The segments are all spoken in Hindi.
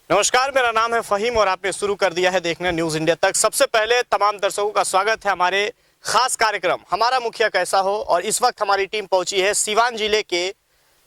नमस्कार, मेरा नाम है फहीम और आपने शुरू कर दिया है देखना न्यूज इंडिया तक। सबसे पहले तमाम दर्शकों का स्वागत है हमारे खास कार्यक्रम हमारा मुखिया कैसा हो। और इस वक्त हमारी टीम पहुंची है सीवान जिले के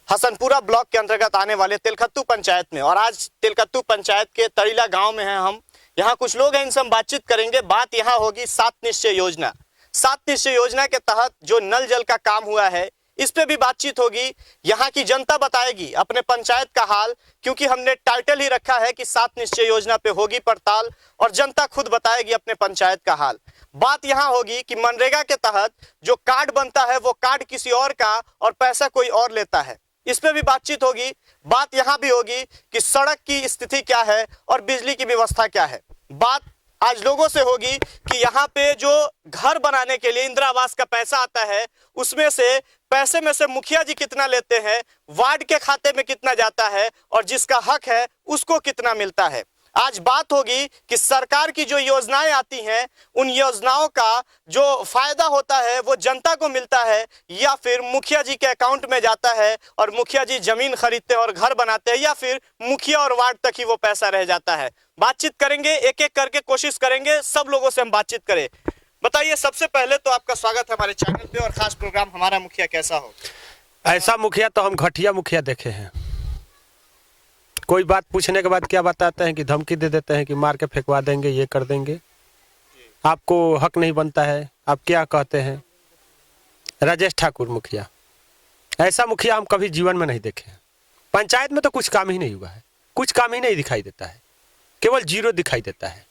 हसनपुरा ब्लॉक के अंतर्गत आने वाले तिलखत्तू पंचायत में। और आज तिलखत्तू पंचायत के तड़ीला गांव में हैं हम। यहाँ कुछ लोग हैं, इनसे हम बातचीत करेंगे। बात यहाँ होगी 7 निश्चय योजना। 7 निश्चय योजना के तहत जो नल जल का काम हुआ है इस पे भी बातचीत होगी। यहाँ की जनता बताएगी अपने पंचायत का हाल, क्योंकि हमने टाइटल ही रखा है कि 7 निश्चय योजना पे होगी पड़ताल और जनता खुद बताएगी अपने पंचायत का हाल। बात यहाँ होगी कि मनरेगा के तहत जो कार्ड बनता है वो कार्ड किसी और का और पैसा कोई और लेता है, इस पे भी बातचीत होगी। बात यहाँ भी होगी कि सड़क की स्थिति क्या है और बिजली की व्यवस्था क्या है। बात आज लोगों से होगी कि यहाँ पे जो घर बनाने के लिए इंदिरा आवास का पैसा आता है उसमें से पैसे में से मुखिया जी कितना लेते हैं, वार्ड के खाते में कितना जाता है और जिसका हक है उसको कितना मिलता है। आज बात होगी कि सरकार की जो योजनाएं आती हैं उन योजनाओं का जो फायदा होता है वो जनता को मिलता है या फिर मुखिया जी के अकाउंट में जाता है और मुखिया जी जमीन खरीदते हैं और घर बनाते हैं, या फिर मुखिया और वार्ड तक ही वो पैसा रह जाता है। बातचीत करेंगे, एक एक करके कोशिश करेंगे सब लोगों से हम बातचीत करें। बताइए, सबसे पहले तो आपका स्वागत है हमारे चैनल पे और खास प्रोग्राम हमारा मुखिया कैसा हो। ऐसा मुखिया तो हम घटिया मुखिया देखे हैं। कोई बात पूछने के बाद क्या बताते हैं कि धमकी दे देते हैं कि मार के फेंकवा देंगे, ये कर देंगे, आपको हक नहीं बनता है, आप क्या कहते हैं। राजेश ठाकुर मुखिया, ऐसा मुखिया हम कभी जीवन में नहीं देखे हैं। पंचायत में तो कुछ काम ही नहीं हुआ है, कुछ काम ही नहीं दिखाई देता है, केवल जीरो दिखाई देता है।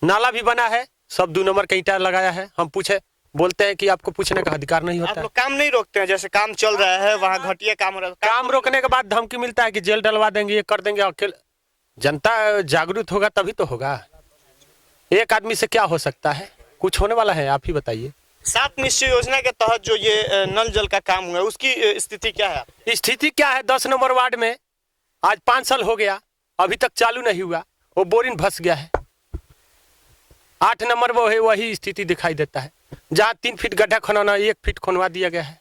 नाला भी बना है, सब 2 नंबर का ईंटा लगाया है। हम पूछे, बोलते हैं कि आपको पूछने का अधिकार नहीं होता। आप लोग काम नहीं रोकते हैं? जैसे काम चल रहा है वहाँ घटिया काम हो रहा है, काम रोकने के बाद धमकी मिलता है कि जेल डलवा देंगे, ये कर देंगे। अकेले जनता जागरूक होगा तभी तो होगा। एक आदमी से क्या हो सकता है, कुछ होने वाला है? आप ही बताइए। 7 निश्चय योजना के तहत जो ये नल जल का काम हुआ है उसकी स्थिति क्या है? स्थिति क्या है? 10 नंबर वार्ड में आज 5 साल हो गया, अभी तक चालू नहीं हुआ। वो बोरिंग फंस गया है। 8 नंबर वो है, वही स्थिति दिखाई देता है। जहाँ 3 फीट गड्ढा खनवाना 1 फीट खनवा दिया गया है।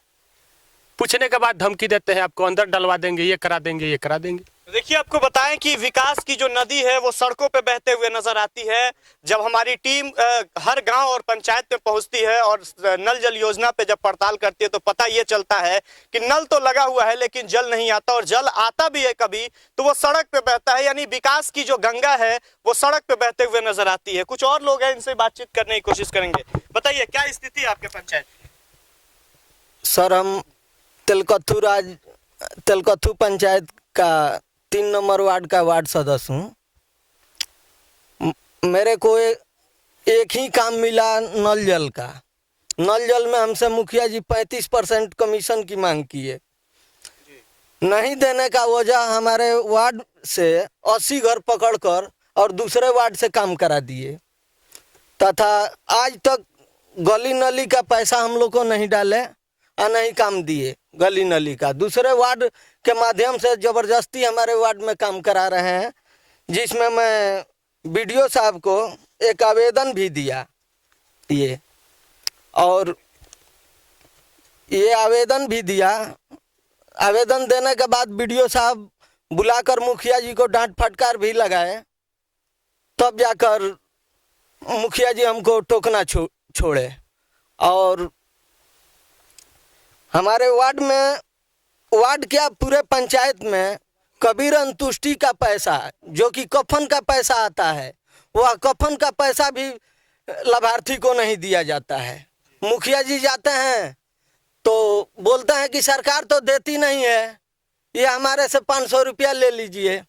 पूछने के बाद धमकी देते हैं आपको अंदर डलवा देंगे, ये करा देंगे, ये करा देंगे। देखिए, आपको बताएं कि विकास की जो नदी है वो सड़कों पे बहते हुए नजर आती है। जब हमारी टीम हर गांव और पंचायत में पहुंचती है और नल जल योजना पे जब पड़ताल करती है तो पता ये चलता है कि नल तो लगा हुआ है लेकिन जल नहीं आता, और जल आता भी है कभी तो वो सड़क पे बहता है। यानी विकास की जो गंगा है वो सड़क पे बहते हुए नजर आती है। कुछ और लोग हैं, इनसे बातचीत करने की कोशिश करेंगे। बताइए, क्या स्थिति है आपके पंचायत की? सर, हम तिलकत्थू पंचायत का 3 नंबर वार्ड का वार्ड सदस्य हूँ। मेरे को एक ही काम मिला नल जल का। नल जल में हमसे मुखिया जी 35% कमीशन की मांग किए। नहीं देने का वजह हमारे वार्ड से 80 घर पकड़कर और दूसरे वार्ड से काम करा दिए, तथा आज तक गली नली का पैसा हम लोग को नहीं डाले और नहीं काम दिए। गली नली का दूसरे वार्ड के माध्यम से ज़बरदस्ती हमारे वार्ड में काम करा रहे हैं, जिसमें मैं बीडीओ साहब को एक आवेदन भी दिया। ये आवेदन भी दिया। आवेदन देने के बाद बीडीओ साहब बुलाकर मुखिया जी को डांट फटकार भी लगाए, तब जाकर मुखिया जी हमको टोकना छोड़े। और हमारे वार्ड क्या पूरे पंचायत में कबीर अंतुष्टि का पैसा जो कि कफन का पैसा आता है, वह कफन का पैसा भी लाभार्थी को नहीं दिया जाता है। मुखिया जी जाते हैं तो बोलते हैं कि सरकार तो देती नहीं है, ये हमारे से 500 रुपया ले लीजिए,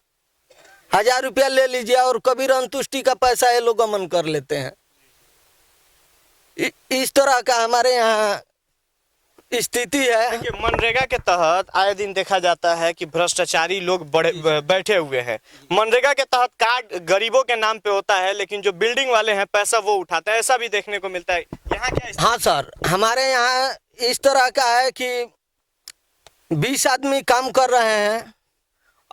1000 रुपया ले लीजिए, और कबीर अंतुष्टि का पैसा ये लोग गमन कर लेते हैं। इस तरह का हमारे यहाँ स्थिति है। देखिए, मनरेगा के तहत आए दिन देखा जाता है कि भ्रष्टाचारी लोग बैठे हुए हैं। मनरेगा के तहत कार्ड गरीबों के नाम पे होता है, लेकिन जो बिल्डिंग वाले हैं पैसा वो उठाते हैं, ऐसा भी देखने को मिलता है। यहाँ क्या? हाँ सर, हमारे यहाँ इस तरह का है कि 20 आदमी काम कर रहे हैं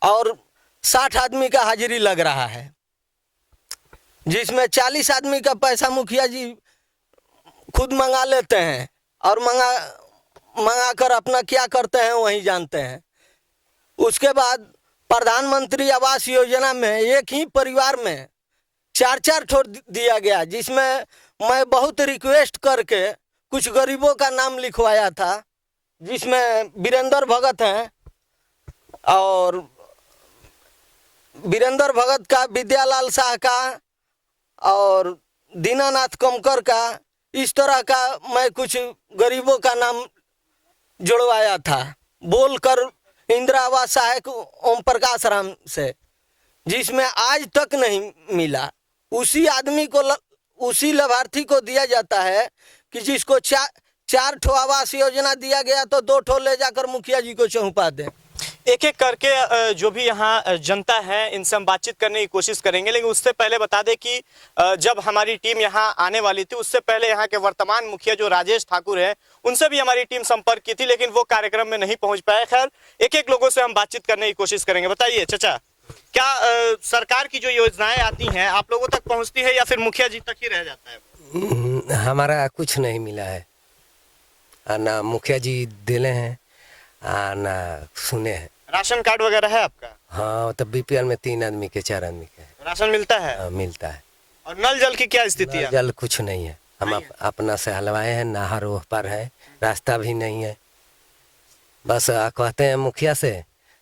और 60 आदमी का हाजिरी लग रहा है, जिसमें 40 आदमी का पैसा मुखिया जी खुद मंगा लेते हैं और मंगा कर अपना क्या करते हैं वही जानते हैं। उसके बाद प्रधानमंत्री आवास योजना में एक ही परिवार में 4-4 ठो दिया गया, जिसमें मैं बहुत रिक्वेस्ट करके कुछ गरीबों का नाम लिखवाया था, जिसमें वीरेंद्र भगत हैं और वीरेंद्र भगत का, विद्यालाल शाह का और दीनानाथ कमकर का, इस तरह का मैं कुछ गरीबों का नाम जुड़वाया था, बोलकर इंदिरा आवास सहायक ओम प्रकाश राम से, जिसमें आज तक नहीं मिला। उसी आदमी को उसी लाभार्थी को दिया जाता है कि जिसको 4 ठो आवास योजना दिया गया तो 2 ठो ले जाकर मुखिया जी को चौंपा दें। एक एक करके जो भी यहाँ जनता है इनसे हम बातचीत करने की कोशिश करेंगे, लेकिन उससे पहले बता दें कि जब हमारी टीम यहाँ आने वाली थी उससे पहले यहाँ के वर्तमान मुखिया जो राजेश ठाकुर है उनसे भी हमारी टीम संपर्क की थी, लेकिन वो कार्यक्रम में नहीं पहुंच पाए। खैर एक एक लोगों से हम बातचीत करने की कोशिश करेंगे। बताइए चाचा, क्या सरकार की जो योजनाएं आती हैं आप लोगों तक पहुँचती है या फिर मुखिया जी तक ही रह जाता है? हमारा कुछ नहीं मिला है, ना मुखिया जी दिले हैं ना सुने हैं। राशन कार्ड वगैरह है आपका? हाँ, तब बीपीएल में 3 आदमी के 4 आदमी के राशन मिलता है? मिलता है। और नल जल की क्या स्थिति है? जल कुछ नहीं है, हम अपना से हलवाए हैं, नहर ओह पर है, रास्ता भी नहीं है। बस कहते हैं मुखिया से,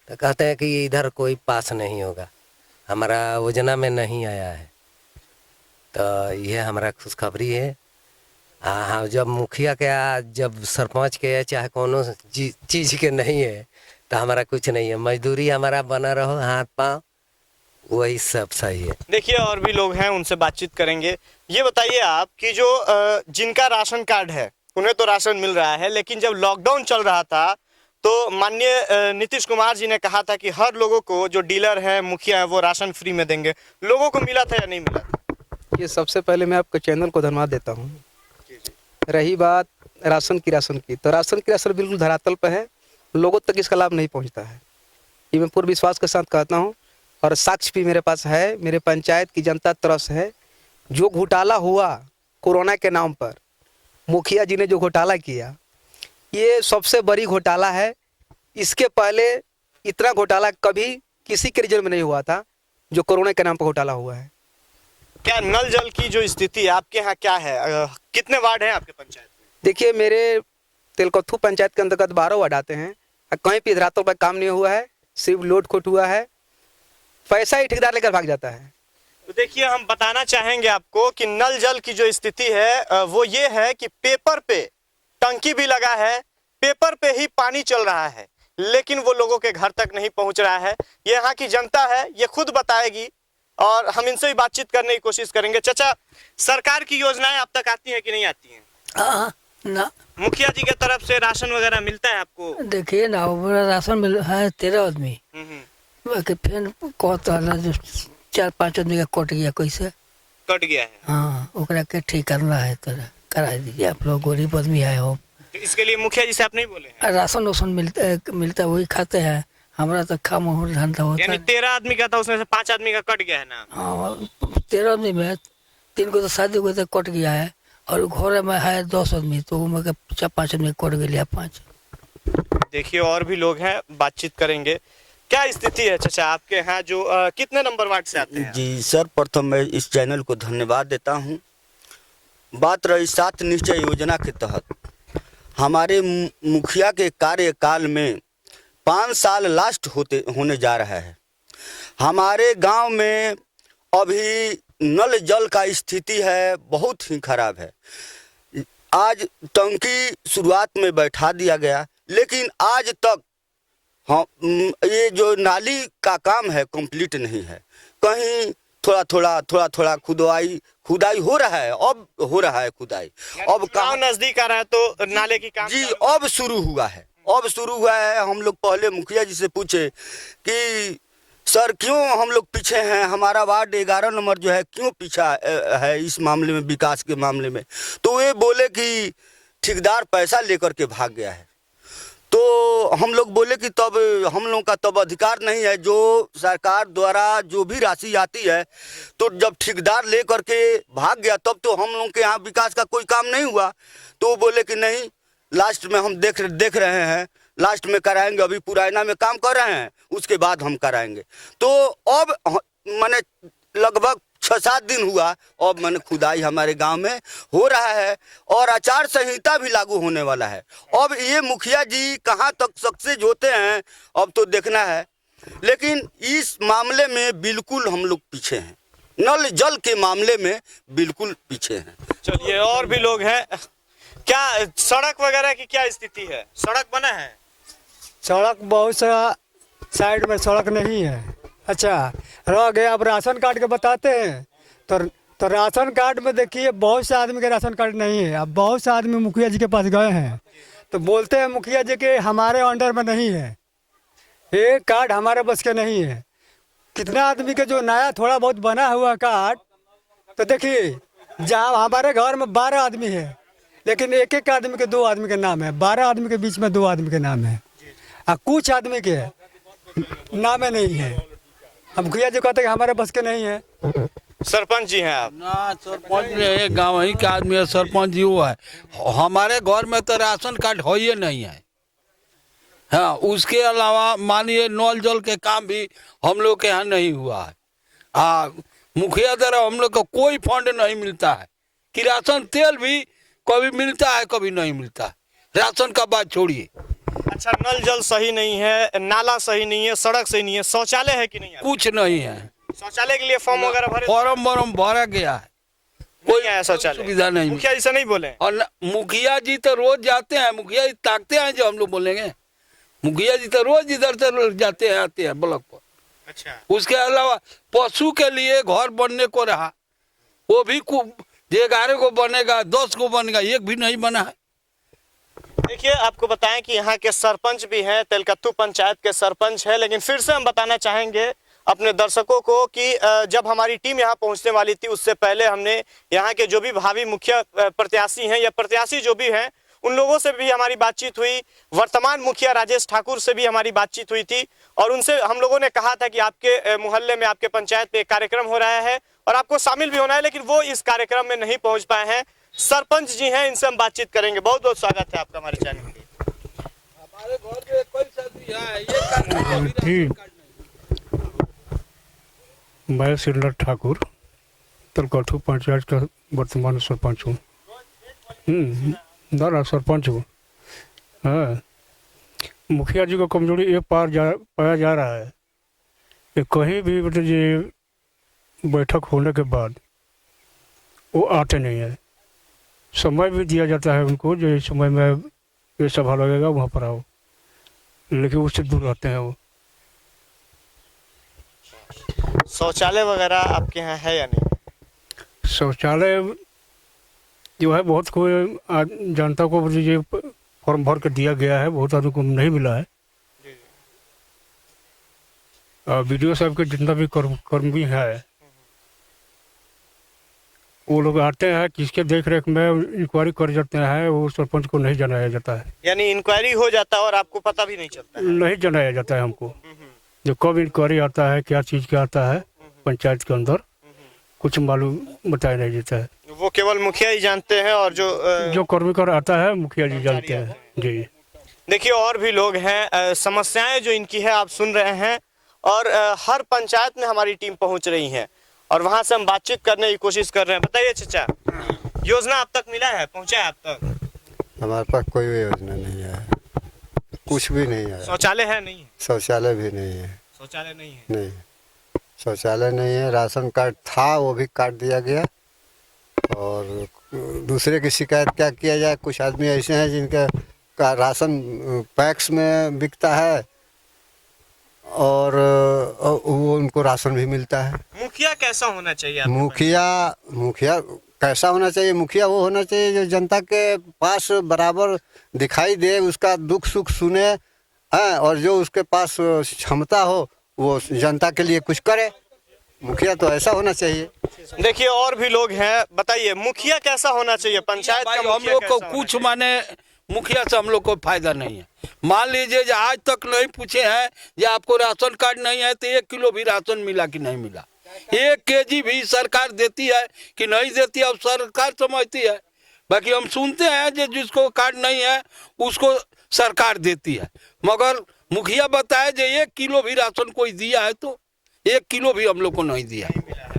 तो कहते हैं कि इधर कोई पास नहीं होगा, हमारा योजना में नहीं आया है। तो यह हमारा खुशखबरी है। हाँ, जब मुखिया के जब सरपंच के चाहे कोनो चीज़ के नहीं है तो हमारा कुछ नहीं है, मजदूरी हमारा बना रहो, हाथ पाँव, वही सब सही है। देखिए और भी लोग हैं, उनसे बातचीत करेंगे। ये बताइए आप कि जो जिनका राशन कार्ड है उन्हें तो राशन मिल रहा है, लेकिन जब लॉकडाउन चल रहा था तो माननीय नीतीश कुमार जी ने कहा था कि हर लोगों को, जो डीलर है, मुखिया है, वो राशन फ्री में देंगे। लोगों को मिला था या नहीं मिला था? ये सबसे पहले मैं आपके चैनल को धन्यवाद देता हूँ। रही बात राशन की, तो राशन की राशन बिल्कुल धरातल पर है, लोगों तक इसका लाभ नहीं पहुंचता है। ये मैं पूरे विश्वास के साथ कहता हूं, और साक्ष्य भी मेरे पास है, मेरे पंचायत की जनता तरफ से है। जो घोटाला हुआ कोरोना के नाम पर, मुखिया जी ने जो घोटाला किया, ये सबसे बड़ी घोटाला है। इसके पहले इतना घोटाला कभी किसी के रिजल्ट में नहीं हुआ था जो कोरोना के नाम पर घोटाला हुआ है। क्या नल जल की जो स्थिति है आपके यहाँ क्या है? कितने वार्ड हैं आपके पंचायत में? देखिए, मेरे तेलकथू पंचायत के अंतर्गत 12 वार्ड आते हैं, कहीं भी धरातल पर काम नहीं हुआ है, सिर्फ लोड खोट हुआ है, पैसा ही ठेकेदार लेकर भाग जाता है। तो देखिए, हम बताना चाहेंगे आपको कि नल जल की जो स्थिति है वो ये है कि पेपर पे टंकी भी लगा है, पेपर पे ही पानी चल रहा है, लेकिन वो लोगों के घर तक नहीं पहुंच रहा है। ये यहाँ की जनता है, ये खुद बताएगी और हम इनसे भी बातचीत करने की कोशिश करेंगे। चाचा, सरकार की योजनाएं आप तक आती हैं कि नहीं आती हैं? ना, मुखिया जी के तरफ से राशन वगैरह मिलता है आपको? देखिए ना, राशन मिल है 13 आदमी, फिर कहता है जो 4-5 आदमी का कट गया, कैसे कट गया है? हाँ, ओकरा के ठीक करना है तो करा दीजिए, आप लोग गरीब आदमी है हो। तो इसके लिए मुखिया जी से आप नहीं बोले हैं? राशन वासन मिलता है, वही खाते हैं, हमारा तो काम और धंधा होता यानी है। 13 आदमी का था, उसमें से 5 आदमी का कट गया है ना? हाँ, 13 आदमी में 3 को तो शादी को तो कट गया है, और घर में है 10 आदमी, तो उनमें 4-5 आदमी कट गया 5। देखिए और भी लोग हैं, बातचीत करेंगे। क्या स्थिति है चाचा आपके यहाँ? जो कितने नंबर वार्ड से आते हैं? जी सर, प्रथम मैं इस चैनल को धन्यवाद देता हूँ। बात रही 7 निश्चय योजना के तहत, हमारे मुखिया के कार्यकाल में 5 साल लास्ट होने जा रहा है। हमारे गांव में अभी नल जल का स्थिति है बहुत ही खराब है। आज टंकी शुरुआत में बैठा दिया गया, लेकिन आज तक ये जो नाली का काम है कंप्लीट नहीं है। कहीं थोड़ा थोड़ा खुदाई हो रहा है, अब हो रहा है खुदाई। अब गांव नजदीक आ रहा है तो नाले की काम जी अब शुरू हुआ है, हम लोग पहले मुखिया जी से पूछे कि सर क्यों हम लोग पीछे हैं, हमारा वार्ड 11 नंबर जो है क्यों पीछा है इस मामले में, विकास के मामले में। तो वे बोले कि ठेकेदार पैसा लेकर के भाग गया है। तो हम लोग बोले कि तब हम लोगों का तब अधिकार नहीं है, जो सरकार द्वारा जो भी राशि आती है, तो जब ठेकेदार ले करके भाग गया तब तो हम लोगों के यहाँ विकास का कोई काम नहीं हुआ। तो बोले कि नहीं, लास्ट में हम देख रहे हैं लास्ट में कराएंगे, अभी पुराना में काम कर रहे हैं, उसके बाद हम कराएंगे। तो अब मैंने लगभग 6-7 दिन हुआ, अब मैंने खुदाई हमारे गांव में हो रहा है और आचार संहिता भी लागू होने वाला है। अब ये मुखिया जी कहाँ तक सक्सेस होते हैं अब तो देखना है, लेकिन इस मामले में बिल्कुल हम लोग पीछे हैं, नल जल के मामले में बिल्कुल पीछे हैं। चलिए और भी लोग हैं, क्या सड़क वगैरह की क्या स्थिति है? सड़क बना है? सड़क बहुत सा साइड में सड़क नहीं है। अच्छा रह गया, अब राशन कार्ड के बताते हैं तो राशन कार्ड में देखिए बहुत से आदमी के राशन कार्ड नहीं है। अब बहुत से आदमी मुखिया जी के पास गए हैं तो बोलते हैं मुखिया जी के हमारे अंडर में नहीं है, ये कार्ड हमारे बस के नहीं है। कितना आदमी के जो नया थोड़ा बहुत बना हुआ कार्ड, तो देखिए जहाँ हमारे घर में 12 आदमी है लेकिन एक एक आदमी के 2 आदमी के नाम है, 12 आदमी के बीच में 2 आदमी के नाम है और कुछ आदमी के नाम नहीं है। हम मुखिया जी कहते हैं हमारे बस के नहीं है। सरपंच जी हैं आप? ना सरपंच में एक गाँव ही का आदमी है, सरपंच जी वो है। हमारे घर में तो राशन कार्ड हो ही नहीं है। हाँ, उसके अलावा मानिए नल जल के काम भी हम लोग के यहाँ नहीं हुआ है। मुखिया द्वारा हम लोग को कोई फंड नहीं मिलता है कि राशन तेल भी कभी मिलता है कभी नहीं मिलता है। राशन का बात छोड़िए। अच्छा, नल जल सही नहीं है, नाला सही नहीं है, सड़क सही नहीं है, शौचालय है कि नहीं है? कुछ नहीं है। शौचालय के लिए फॉर्म वगैरह भरे? फॉर्म भरा गया है, कोई आया शौचालय? सुविधा नहीं। मुखिया जी से नहीं बोले? और मुखिया जी तो रोज जाते हैं, मुखिया जी ताकते हैं जो हम लोग बोलेंगे। मुखिया जी तो रोज इधर से जाते हैं आते हैं ब्लॉक पर। अच्छा, उसके अलावा पशु के लिए घर बनने को रहा, वो भी 11 को बनेगा, 10 को बनेगा, एक भी नहीं बना है। देखिए आपको बताएं कि यहाँ के सरपंच भी हैं, तेलकत्तू पंचायत के सरपंच हैं, लेकिन फिर से हम बताना चाहेंगे अपने दर्शकों को कि जब हमारी टीम यहाँ पहुँचने वाली थी उससे पहले हमने यहाँ के जो भी भावी मुखिया प्रत्याशी हैं या प्रत्याशी जो भी हैं उन लोगों से भी हमारी बातचीत हुई। वर्तमान मुखिया राजेश ठाकुर से भी हमारी बातचीत हुई थी और उनसे हम लोगों ने कहा था कि आपके मोहल्ले में, आपके पंचायत में एक कार्यक्रम हो रहा है और आपको शामिल भी होना है, लेकिन वो इस कार्यक्रम में नहीं पहुंच पाए हैं। सरपंच जी हैं, इनसे हम बातचीत करेंगे। बहुत बहुत स्वागत है आपका हमारे चैनल पे। हमारे घर में कोई शादी है, ये मैं सिल्लर ठाकुर तलकठू पंचायत का वर्तमान सरपंच हूँ। ना सरपंच हूँ। हाँ, मुखिया जी को कमजोरी ये पाया जा रहा है कि कहीं भी मतलब ये बैठक होने के बाद वो आते नहीं है। समय भी दिया जाता है उनको, जो इस समय में ये सभा लगेगा वहाँ पर आओ, लेकिन उससे दूर रहते हैं वो। शौचालय वगैरह आपके यहाँ है या नहीं? शौचालय जो है बहुत को जनता को ये फॉर्म भर के दिया गया है, बहुत आदमी को नहीं मिला है। बीडीओ साहब के जितना भी कर्मी है वो लोग आते हैं, किसके देख रेख में इंक्वायरी कर जाते हैं, वो सरपंच को नहीं जनाया जाता है। यानी इंक्वायरी हो जाता है और आपको पता भी नहीं चलता है? नहीं जनाया जाता है हमको। जो कब इंक्वायरी आता है, क्या चीज़ का आता है पंचायत के अंदर, कुछ मालूम बताया नहीं देता है। वो केवल मुखिया ही जानते हैं और जो कर्मी कर आता है मुखिया जी जानते हैं जी। देखिए और भी लोग हैं, समस्याएं जो इनकी है आप सुन रहे हैं और हर पंचायत में हमारी टीम पहुंच रही है और वहां से हम बातचीत करने की कोशिश कर रहे हैं। बताइए चाचा, योजना अब तक मिला है, पहुंचा है अब तक? हमारे पास कोई योजना नहीं है, कुछ भी नहीं है। शौचालय है? नहीं है। शौचालय भी नहीं है। शौचालय नहीं है? नहीं, शौचालय नहीं है। राशन कार्ड था, वो भी काट दिया गया। और दूसरे की शिकायत क्या किया जाए, कुछ आदमी ऐसे हैं जिनका का राशन पैक्स में बिकता है और वो उनको राशन भी मिलता है। मुखिया कैसा होना चाहिए? मुखिया कैसा होना चाहिए? मुखिया वो होना चाहिए जो जनता के पास बराबर दिखाई दे, उसका दुख सुख सुने हैं, और जो उसके पास क्षमता हो वो जनता के लिए कुछ करे। मुखिया तो ऐसा होना चाहिए। देखिए और भी लोग हैं, बताइए मुखिया कैसा होना चाहिए? पंचायत का हम लोग को कुछ माने मुखिया से हम लोग को फायदा नहीं है। मान लीजिए जो आज तक नहीं पूछे हैं कि आपको राशन कार्ड नहीं है तो 1 किलो भी राशन मिला कि नहीं मिला, 1 केजी भी सरकार देती है कि नहीं देती है, अब सरकार समझती है। बाकी हम सुनते हैं जो जिसको कार्ड नहीं है उसको सरकार देती है, मगर मुखिया बताए जो 1 किलो भी राशन कोई दिया है तो 1 किलो भी हम लोग को नहीं दिया,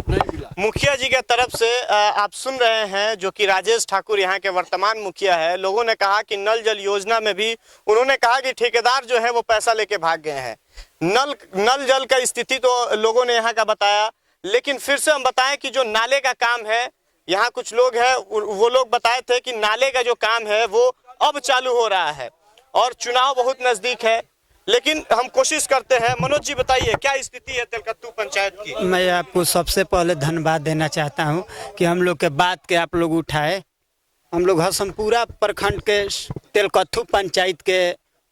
नहीं मिला। मुखिया जी के तरफ से आप सुन रहे हैं, जो कि राजेश ठाकुर यहाँ के वर्तमान मुखिया है। लोगों ने कहा कि नल जल योजना में भी उन्होंने कहा कि ठेकेदार जो है वो पैसा लेके भाग गए हैं। नल जल का स्थिति तो लोगों ने यहाँ का बताया, लेकिन फिर से हम बताएं कि जो नाले का काम है, यहाँ कुछ लोग हैं वो लोग बताए थे कि नाले का जो काम है वो अब चालू हो रहा है और चुनाव बहुत नजदीक है, लेकिन हम कोशिश करते हैं। मनोज जी बताइए क्या स्थिति है तेलकत्तू पंचायत की? मैं आपको सबसे पहले धन्यवाद देना चाहता हूं कि हम लोग के बात के आप लोग उठाए। हम लोग हसनपुरा प्रखंड के तेलकत्तू पंचायत के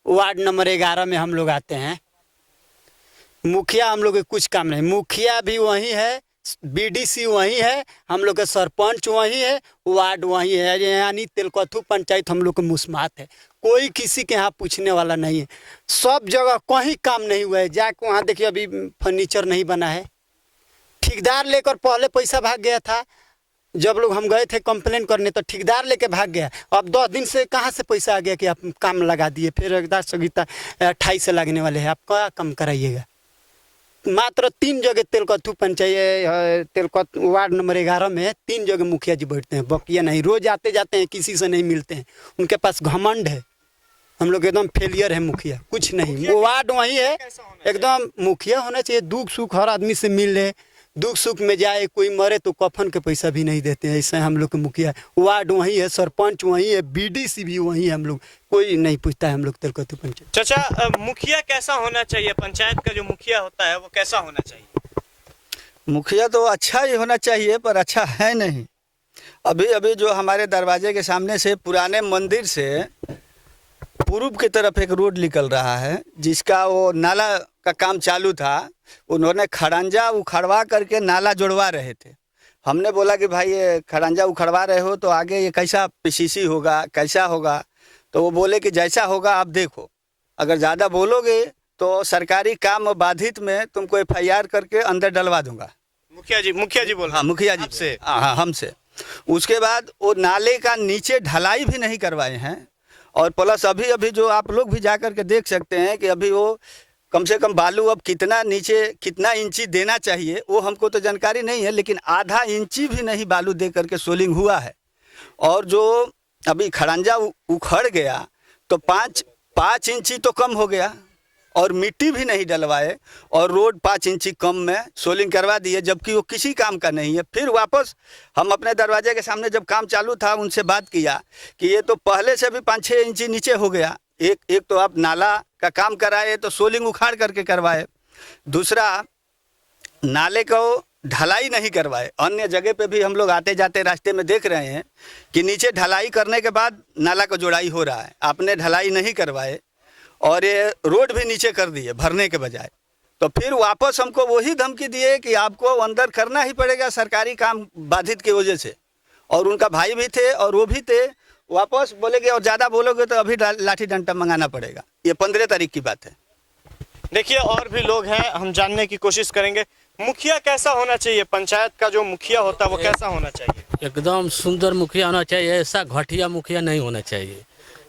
वार्ड नंबर 11 में हम लोग आते हैं। मुखिया हम लोग के कुछ काम नहीं, मुखिया भी वही है, बीडीसी वही है, हम लोग के सरपंच वही है, वार्ड वही है, यानी तेलकत्तू पंचायत हम लोग के मुस्मात है। कोई किसी के यहाँ पूछने वाला नहीं है। सब जगह कहीं काम नहीं हुआ है। जाके वहाँ देखिए अभी फर्नीचर नहीं बना है। ठेकेदार लेकर पहले पैसा भाग गया था, जब लोग हम गए थे कंप्लेन करने तो ठेकेदार लेके भाग गया। अब 10 दिन से कहाँ से पैसा आ गया कि आप काम लगा दिए, फिर एकदम संगीता 28 से लगने वाले हैं, आप क्या काम कराइएगा। मात्र 3 जगह तेलकत्तू पंचायत तेलकत्तू वार्ड नंबर 11 में 3 जगह मुखिया जी बैठते हैं, बकिया नहीं। रोज आते जाते हैं, किसी से नहीं मिलते हैं, उनके पास घमंड है। हम लोग एकदम फेलियर है, मुखिया कुछ नहीं। वो वार्ड वही है, एकदम मुखिया होना चाहिए। दुख सुख हर आदमी से मिले, दुख सुख में जाए, कोई मरे तो कफन के पैसा भी नहीं देते हैं, ऐसे हम लोग के मुखिया। वार्ड वही है, सरपंच वही है, बीडीसी भी वही है, हम लोग कोई नहीं पूछता है हम लोग तेलकत्तू पंचायत। चाचा, मुखिया कैसा होना चाहिए? पंचायत का जो मुखिया होता है वो कैसा होना चाहिए? मुखिया तो अच्छा ही होना चाहिए, पर अच्छा है नहीं। अभी जो हमारे दरवाजे के सामने से पुराने मंदिर से पूर्व की तरफ एक रोड निकल रहा है, जिसका वो नाला का काम चालू था। उन्होंने खड़ंजा उखड़वा करके नाला जोड़वा रहे थे। हमने बोला कि भाई ये खड़ंजा उखड़वा रहे हो तो आगे ये कैसा पीसीसी होगा, कैसा होगा? तो वो बोले कि जैसा होगा आप देखो, अगर ज़्यादा बोलोगे तो सरकारी काम बाधित में तुमको FIR करके अंदर डलवा दूंगा। मुखिया जी बोल। हाँ, मुखिया जी से, हाँ हमसे। उसके बाद वो नाले का नीचे ढलाई भी नहीं करवाए हैं, और प्लस अभी जो आप लोग भी जा कर के देख सकते हैं कि अभी वो कम से कम बालू अब कितना इंची देना चाहिए वो हमको तो जानकारी नहीं है, लेकिन आधा इंची भी नहीं बालू दे करके सोलिंग हुआ है। और जो अभी खड़ंजा उखड़ गया तो 5 इंची तो कम हो गया, और मिट्टी भी नहीं डलवाए, और रोड 5 इंची कम में सोलिंग करवा दिए, जबकि वो किसी काम का नहीं है। फिर वापस हम अपने दरवाजे के सामने जब काम चालू था उनसे बात किया कि ये तो पहले से भी 5-6 इंची नीचे हो गया। एक तो आप नाला का काम कराए तो सोलिंग उखाड़ करके करवाए, दूसरा नाले को ढलाई नहीं करवाए। अन्य जगह पे भी हम लोग आते जाते रास्ते में देख रहे हैं कि नीचे ढलाई करने के बाद नाला को जोड़ाई हो रहा है, आपने ढलाई नहीं करवाए और ये रोड भी नीचे कर दिए भरने के बजाय। तो फिर वापस हमको वही धमकी दिए कि आपको अंदर करना ही पड़ेगा सरकारी काम बाधित की वजह से। और उनका भाई भी थे और वो भी थे, वापस बोले कि और ज़्यादा बोलोगे तो अभी लाठी डंडा मंगाना पड़ेगा। ये 15 तारीख की बात है। देखिए और भी लोग हैं, हम जानने की कोशिश करेंगे। मुखिया कैसा होना चाहिए? पंचायत का जो मुखिया होता है वो कैसा होना चाहिए? एकदम सुंदर मुखिया होना चाहिए, ऐसा घटिया मुखिया नहीं होना चाहिए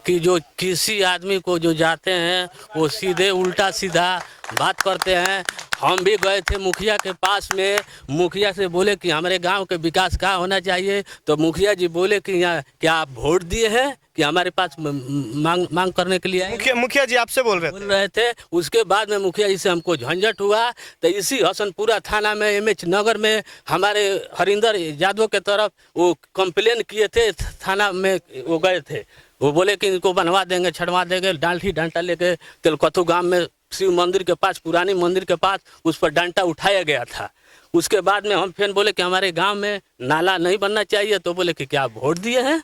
कि जो किसी आदमी को जो जाते हैं वो सीधे उल्टा सीधा बात करते हैं। हम भी गए थे मुखिया के पास में, मुखिया से बोले कि हमारे गांव के विकास क्या होना चाहिए, तो मुखिया जी बोले कि यहाँ क्या आप वोट दिए हैं कि हमारे पास मांग करने के लिए आए? मुखिया जी आपसे बोल रहे थे। उसके बाद में मुखिया जी से हमको झंझट हुआ, तो इसी हसनपुरा थाना में MH नगर में हमारे हरिंदर यादव के तरफ वो कंप्लेन किए थे, थाना में वो गए थे। वो बोले कि इनको बनवा देंगे, छड़वा देंगे। डांठी डंटा लेके तेलकत्तू गांव में शिव मंदिर के पास, पुरानी मंदिर के पास उस पर डंटा उठाया गया था। उसके बाद में हम फिर बोले कि हमारे गांव में नाला नहीं बनना चाहिए, तो बोले कि क्या आप वोट दिए हैं?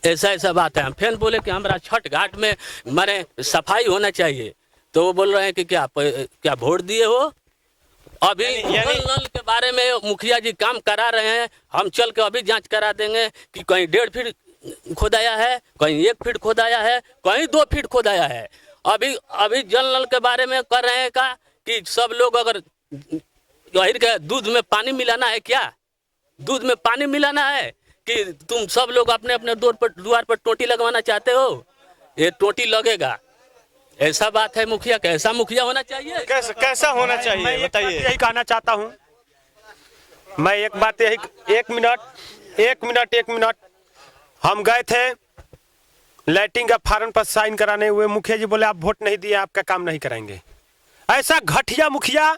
ऐसा बात है। हम फिर बोले कि हमारा छठ घाट में माने सफाई होना चाहिए, तो वो बोल रहे हैं कि क्या वोट दिए हो? अभी नल के बारे में मुखिया जी काम करा रहे हैं, हम चल के अभी जांच करा देंगे कि कहीं 1.5 फीट खोदाया है, कहीं 1 फीट खोदाया है, कहीं 2 फीट खोदाया है। अभी जल नल के बारे में कर रहे हैं का कि सब लोग अगर गहिर के दूध में पानी मिलाना है, क्या दूध में पानी मिलाना है कि तुम सब लोग अपने अपने द्वार पर टोटी लगवाना चाहते हो? ये टोटी लगेगा। ऐसा बात है मुखिया, कैसा मुखिया होना चाहिए? कैसा होना मैं चाहिए एक बात बताइए। यही कहना चाहता हूँ। मैं एक बात यही, एक मिनट हम गए थे लाइटिंग का फार्म पर साइन कराने हुए, मुखिया जी बोले आप वोट नहीं दिए आपका काम नहीं कराएंगे। ऐसा घटिया मुखिया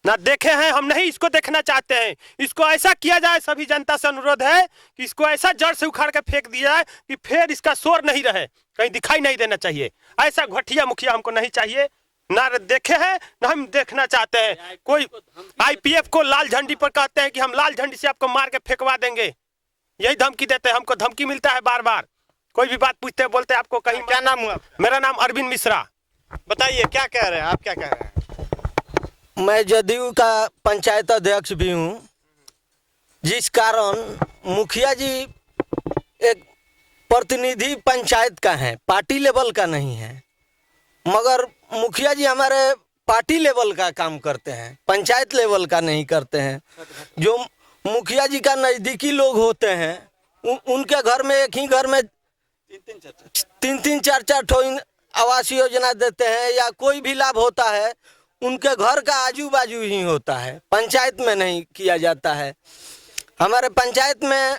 ना देखे हैं, हम नहीं इसको देखना चाहते हैं। इसको ऐसा किया जाए, सभी जनता से अनुरोध है कि इसको ऐसा जड़ से उखाड़ के फेंक दिया जाए कि फिर इसका शोर नहीं रहे, कहीं दिखाई नहीं देना चाहिए। ऐसा घटिया मुखिया हमको नहीं चाहिए, ना देखे हैं ना हम देखना चाहते हैं। कोई आईपीएफ को लाल झंडी पर कहते हैं कि हम लाल झंडी से आपको मार के फेंकवा देंगे, यही धमकी देते हैं। हमको धमकी मिलता है बार बार, कोई भी बात पूछते हैं बोलते हैं आपको कहीं। क्या नाम हुआ? मेरा नाम अरविंद मिश्रा। बताइए क्या कह रहे हैं आप, क्या कह रहे हैं? मैं जदयू का पंचायत अध्यक्ष भी हूँ, जिस कारण मुखिया जी एक प्रतिनिधि पंचायत का है, पार्टी लेवल का नहीं है। मगर मुखिया जी हमारे पार्टी लेवल का काम करते हैं, पंचायत लेवल का नहीं करते हैं। जो मुखिया जी का नज़दीकी लोग होते हैं उनके घर में, एक ही घर में तीन चार ठो आवास योजना देते हैं, या कोई भी लाभ होता है उनके घर का आजू बाजू ही होता है, पंचायत में नहीं किया जाता है। हमारे पंचायत में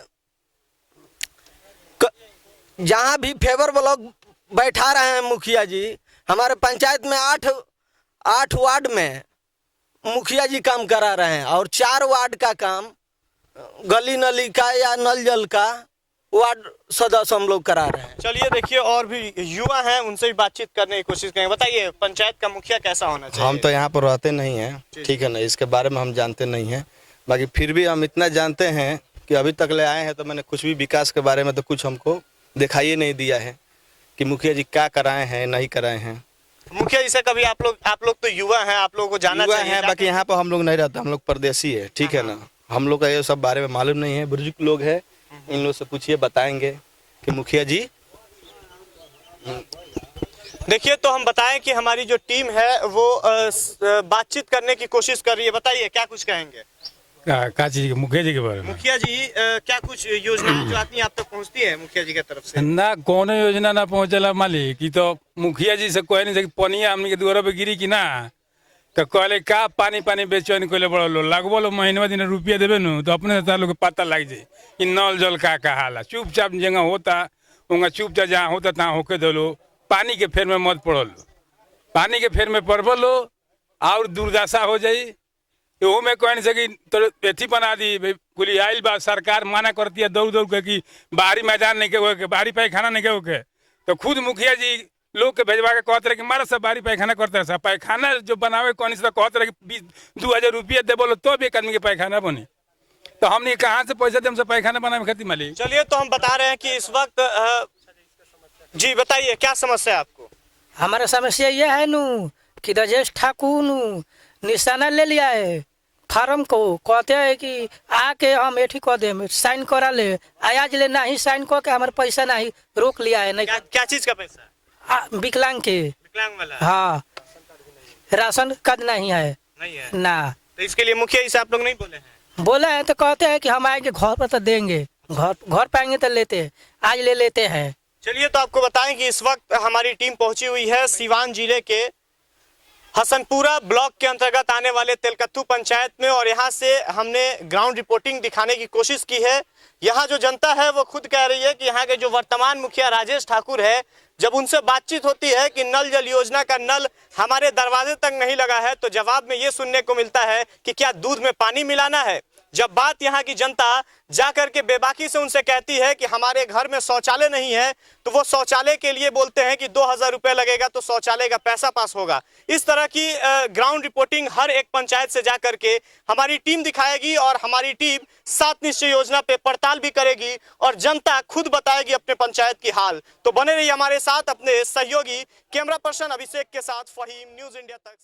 जहाँ भी फेवर ब्लॉक बैठा रहे हैं मुखिया जी, हमारे पंचायत में आठ वार्ड में मुखिया जी काम करा रहे हैं, और 4 वार्ड का काम गली नली का या नल जल का वार्ड सदस्य हम लोग करा रहे हैं। चलिए देखिए, और भी युवा हैं, उनसे भी बातचीत करने की कोशिश करेंगे। बताइए पंचायत का मुखिया कैसा होना चाहिए? हम तो यहाँ पर रहते नहीं हैं, ठीक है ना, इसके बारे में हम जानते नहीं हैं। बाकी फिर भी हम इतना जानते हैं कि अभी तक ले आए हैं तो मैंने कुछ भी विकास के बारे में तो कुछ हमको दिखाई नहीं दिया है कि मुखिया जी क्या कराए हैं नहीं कराए हैं। मुखिया जी से कभी आप लोग तो युवा हैं, आप लोगों को जाना चाहिए। है, बाकी यहाँ पर हम लोग नहीं रहते, हम लोग परदेसी है, ठीक है ना, हम लोग का ये सब बारे में मालूम नहीं है। बुजुर्ग लोग है, इन लोग से पूछिए, बताएंगे कि मुखिया जी। देखिए, तो हम बताएं कि हमारी जो टीम है वो बातचीत करने की कोशिश कर रही है। बताइए क्या कुछ कहेंगे? क्या चीज मुखिया जी के बारे में? मुखिया जी क्या कुछ योजना जो आती है आप तक पहुंचती है मुखिया जी की तरफ से? ना कोनो योजना ना पहुंचला मालिक की, तो मुखिया जी से कोई नहीं सके। पनिया हमने के दुआरा पे गिरी कि ना, तो कहले का पानी बेचन कहले बड़ा लो लगभग लो महीने दिन रुपया देवे नु, तो अपने से लोग पता लग जाए कि नल जल का हाल। चुपचाप जगह होता वहाँ चुपचाप जहाँ होता तहाँ होके दो लो, पानी के फेर में मत पड़ो लो, पानी के फेर में पड़बो लो और दुर्दशा हो जाई। वो में कह नहीं सकी तो एथी बना दी कुली आइल बा, सरकार माना करती है दौड़ के कि बाहरी मैदान नहीं के होके, बाहरी पैखाना नहीं के होके, तो खुद मुखिया जी लोग के भेजवा के कहते रहे कि मारा सब बाहरी पैखाना करते रहे। सब पैखाना जो बनावे कौन से कहते रहे कि 2000 रुपया दे बोलो तो भी एक आदमी के पैखाना बने, तो हमने कहाँ से पैसा दे हमसे पैखाना बनावे खातिर मालिक। चलिए, तो हम बता रहे हैं कि इस वक्त जी बताइए क्या समस्या है आपको? हमारा समस्या ये है नू कि राजेश ठाकुर निशाना ले लिया है फार्म को, कहते हैं कि आके हम एठी कह दे साइन करा ले, आज ले नहीं साइन कह के हमारे पैसा नहीं रोक लिया है। नहीं क्या चीज का पैसा? विकलांग के, विकलांग वाला? हाँ, राशन कार्ड नहीं है ना, तो इसके लिए मुखिया जी से आप लोग नहीं बोले हैं? बोले हैं तो कहते हैं कि हम आएंगे घर पर तो देंगे, घर पे आएंगे तो लेते, आज ले लेते हैं। चलिए, तो आपको बताएं कि इस वक्त हमारी टीम पहुंची हुई है सीवान जिले के हसनपुरा ब्लॉक के अंतर्गत आने वाले तेलकत्थू पंचायत में, और यहाँ से हमने ग्राउंड रिपोर्टिंग दिखाने की कोशिश की है। यहाँ जो जनता है वो खुद कह रही है कि यहाँ के जो वर्तमान मुखिया राजेश ठाकुर है, जब उनसे बातचीत होती है कि नल जल योजना का नल हमारे दरवाजे तक नहीं लगा है, तो जवाब में ये सुनने को मिलता है कि क्या दूध में पानी मिलाना है। जब बात यहाँ की जनता जाकर के बेबाकी से उनसे कहती है कि हमारे घर में शौचालय नहीं है, तो वो शौचालय के लिए बोलते हैं कि 2000 रुपये लगेगा तो शौचालय का पैसा पास होगा। इस तरह की ग्राउंड रिपोर्टिंग हर एक पंचायत से जाकर के हमारी टीम दिखाएगी, और हमारी टीम 7 निश्चय योजना पे पड़ताल भी करेगी और जनता खुद बताएगी अपने पंचायत की हाल। तो बने रहिए हमारे साथ, अपने सहयोगी कैमरा पर्सन अभिषेक के साथ। फहीम, न्यूज़ इंडिया तक।